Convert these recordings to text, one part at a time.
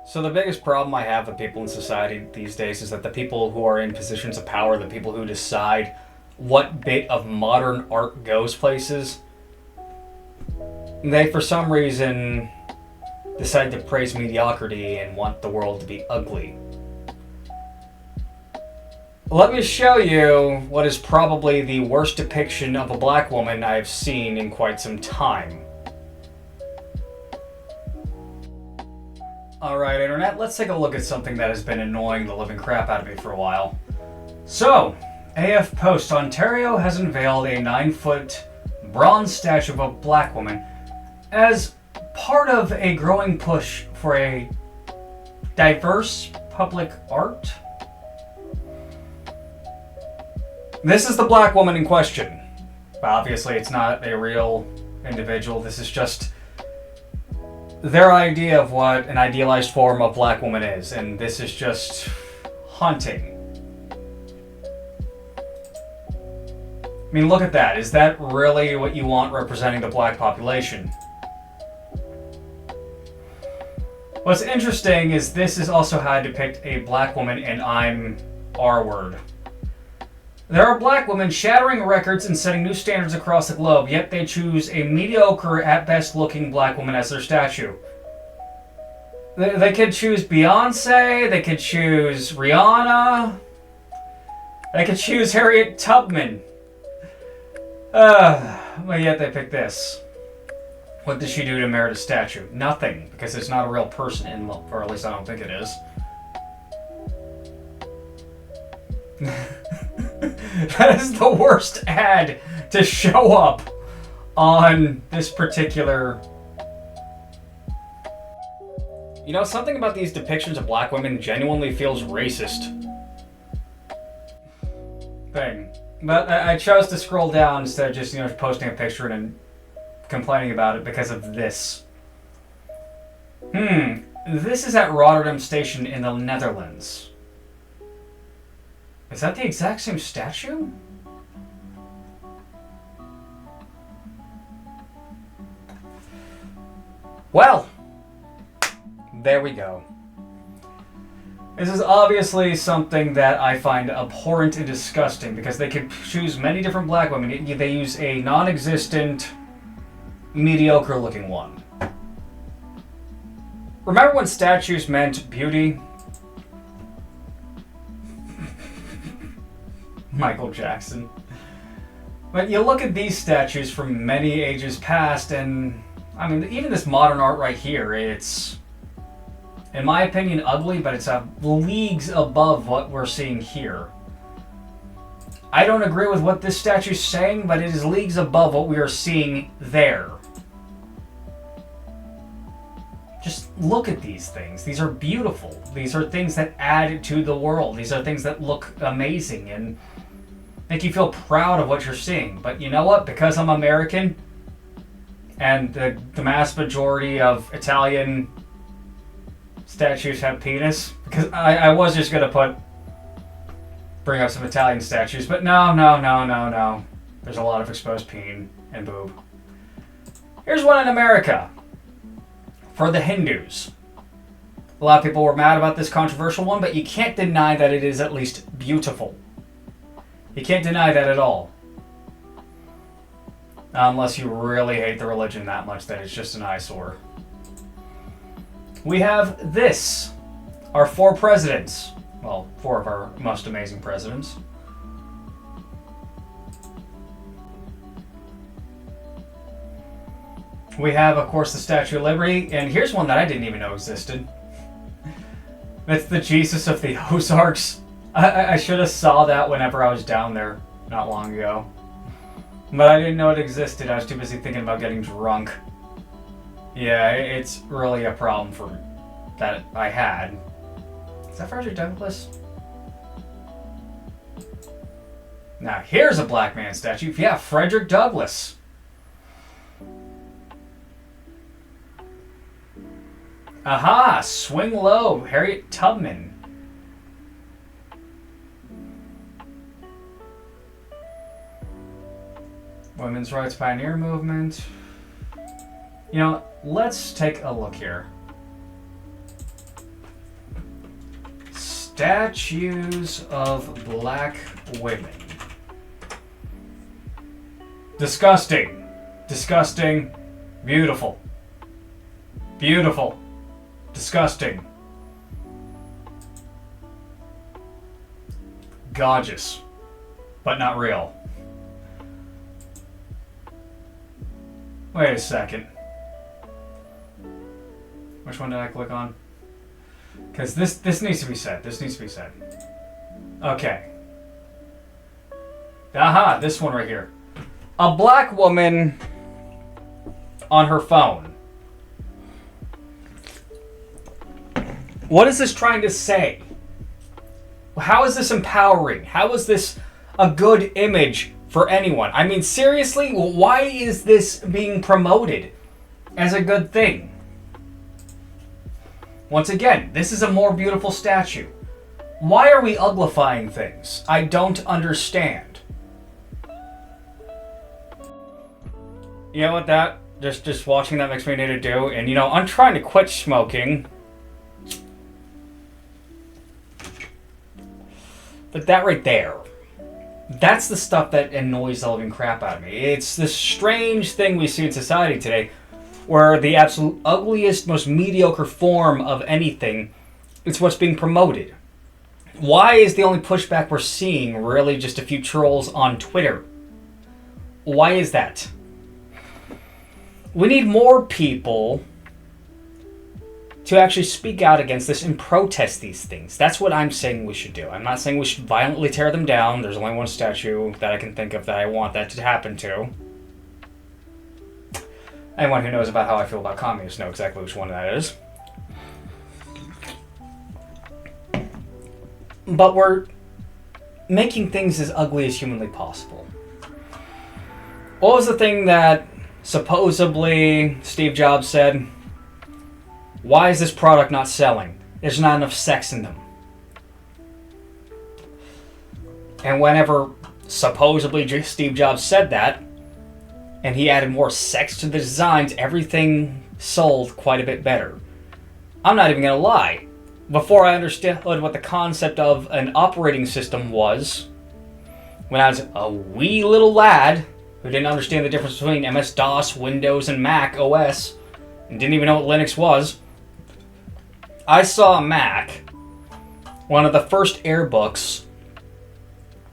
So the biggest problem I have with people in society these days is that the people who are in positions of power, the people who decide what bit of modern art goes places, they for some reason decide to praise mediocrity and want the world to be ugly. Let me show you what is probably the worst depiction of a black woman I've seen in quite some time. Alright, Internet, let's take a look at something that has been annoying the living crap out of me for a while. So, AF Post, Ontario has unveiled a 9-foot bronze statue of a black woman as part of a growing push for a diverse public art. This is the black woman in question. Obviously, it's not a real individual. This is just their idea of what an idealized form of black woman is, and this is just haunting. I mean, look at that. Is that really what you want representing the black population? What's interesting is this is also how I depict a black woman in I'm R-word. There are black women shattering records and setting new standards across the globe, yet they choose a mediocre at best looking black woman as their statue. They could choose Beyonce, they could choose Rihanna, they could choose Harriet Tubman. But yet they pick this. What did she do to merit a statue? Nothing, because it's not a real person, or at least I don't think it is. That is the worst ad to show up on this particular... You know, something about these depictions of black women genuinely feels racist. Thing. But I chose to scroll down instead of just, posting a picture and complaining about it because of this. This is at Rotterdam Station in the Netherlands. Is that the exact same statue? Well, there we go. This is obviously something that I find abhorrent and disgusting because they could choose many different black women. They use a non-existent, mediocre-looking one. Remember when statues meant beauty? Michael Jackson. But you look at these statues from many ages past, and I mean, even this modern art right here, it's, in my opinion, ugly, but it's leagues above what we're seeing here. I don't agree with what this statue's saying, but it is leagues above what we are seeing there. Just look at these things. These are beautiful. These are things that add to the world. These are things that look amazing and make you feel proud of what you're seeing. But you know what? Because I'm American, and the mass majority of Italian statues have penis, because I was just going to bring up some Italian statues, but no. There's a lot of exposed peen and boob. Here's one in America. For the Hindus. A lot of people were mad about this controversial one, but you can't deny that it is at least beautiful. You can't deny that at all. Unless you really hate the religion that much that it's just an eyesore. We have this. Our 4 presidents. Well, 4 of our most amazing presidents. We have, of course, the Statue of Liberty, and here's one that I didn't even know existed. That's the Jesus of the Ozarks. I should have saw that whenever I was down there not long ago. But I didn't know it existed. I was too busy thinking about getting drunk. Yeah, it's really a problem for that I had. Is that Frederick Douglass? Now, here's a black man statue. Yeah, Frederick Douglass. Aha! Swing Low, Harriet Tubman. Women's Rights Pioneer Movement. You know, let's take a look here. Statues of black women. Disgusting. Disgusting. Beautiful. Beautiful. Disgusting. Gorgeous. But not real. Wait a second. Which one did I click on? Because this needs to be said. This needs to be said. Okay. Aha, this one right here. A black woman on her phone. What is this trying to say? How is this empowering? How is this a good image for anyone? I mean, seriously, why is this being promoted as a good thing? Once again, this is a more beautiful statue. Why are we uglifying things? I don't understand. You know what that just watching that makes me need to do? And you know, I'm trying to quit smoking. But that right there, that's the stuff that annoys the living crap out of me. It's this strange thing we see in society today where the absolute ugliest, most mediocre form of anything is what's being promoted. Why is the only pushback we're seeing really just a few trolls on Twitter? Why is that? We need more people to actually speak out against this and protest these things. That's what I'm saying we should do. I'm not saying we should violently tear them down. There's only one statue that I can think of that I want that to happen to. Anyone who knows about how I feel about communists know exactly which one that is. But we're making things as ugly as humanly possible. What was the thing that supposedly Steve Jobs said? Why is this product not selling? There's not enough sex in them. And whenever supposedly Steve Jobs said that, and he added more sex to the designs, everything sold quite a bit better. I'm not even going to lie. Before I understood what the concept of an operating system was, when I was a wee little lad who didn't understand the difference between MS-DOS, Windows, and Mac OS, and didn't even know what Linux was, I saw a Mac, one of the first Air books.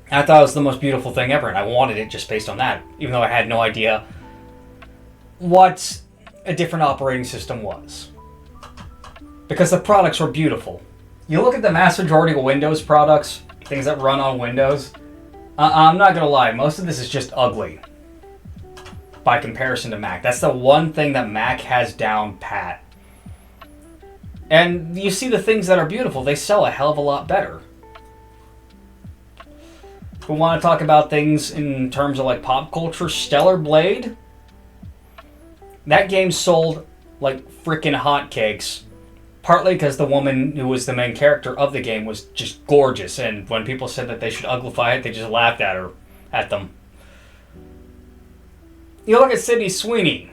I thought it was the most beautiful thing ever, and I wanted it just based on that, even though I had no idea what a different operating system was. Because the products were beautiful. You look at the vast majority of Windows products, things that run on Windows, I'm not gonna lie, most of this is just ugly by comparison to Mac. That's the one thing that Mac has down pat. And you see the things that are beautiful, they sell a hell of a lot better. If we want to talk about things in terms of like pop culture, Stellar Blade, that game sold like freaking hotcakes. Partly because the woman who was the main character of the game was just gorgeous, and when people said that they should uglify it, they just laughed at them. You look at Sydney Sweeney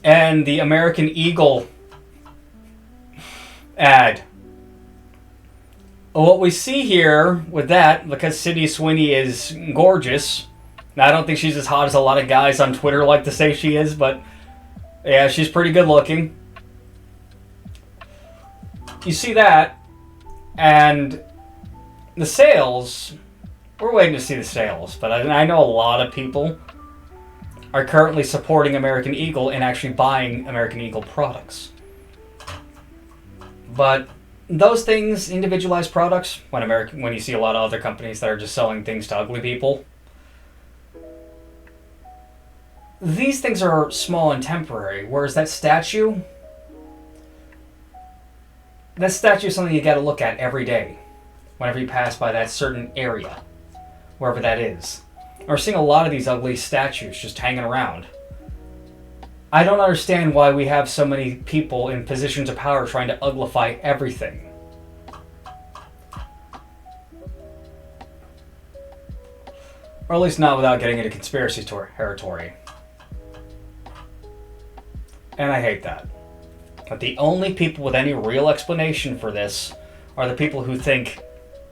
and the American Eagle ad. What we see here with that, because Sydney Sweeney is gorgeous, now I don't think she's as hot as a lot of guys on Twitter like to say she is, but yeah, she's pretty good looking. You see that, and the sales, we're waiting to see the sales, but I know a lot of people are currently supporting American Eagle and actually buying American Eagle products. But those things, individualized products, when you see a lot of other companies that are just selling things to ugly people, these things are small and temporary, whereas that statue is something you gotta look at every day whenever you pass by that certain area, wherever that is. We're seeing a lot of these ugly statues just hanging around. I don't understand why we have so many people in positions of power trying to uglify everything. Or at least not without getting into conspiracy territory. And I hate that. But the only people with any real explanation for this are the people who think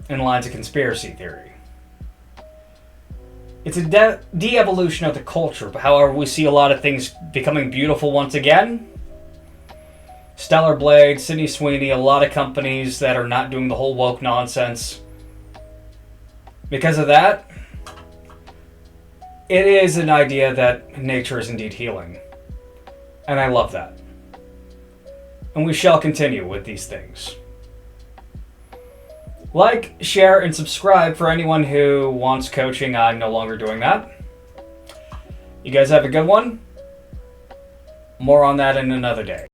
in lines of conspiracy theory. It's a de-evolution of the culture, but however, we see a lot of things becoming beautiful once again. Stellar Blade, Sydney Sweeney, a lot of companies that are not doing the whole woke nonsense. Because of that, it is an idea that nature is indeed healing. And I love that. And we shall continue with these things. Like, share, and subscribe for anyone who wants coaching. I'm no longer doing that. You guys have a good one. More on that in another day.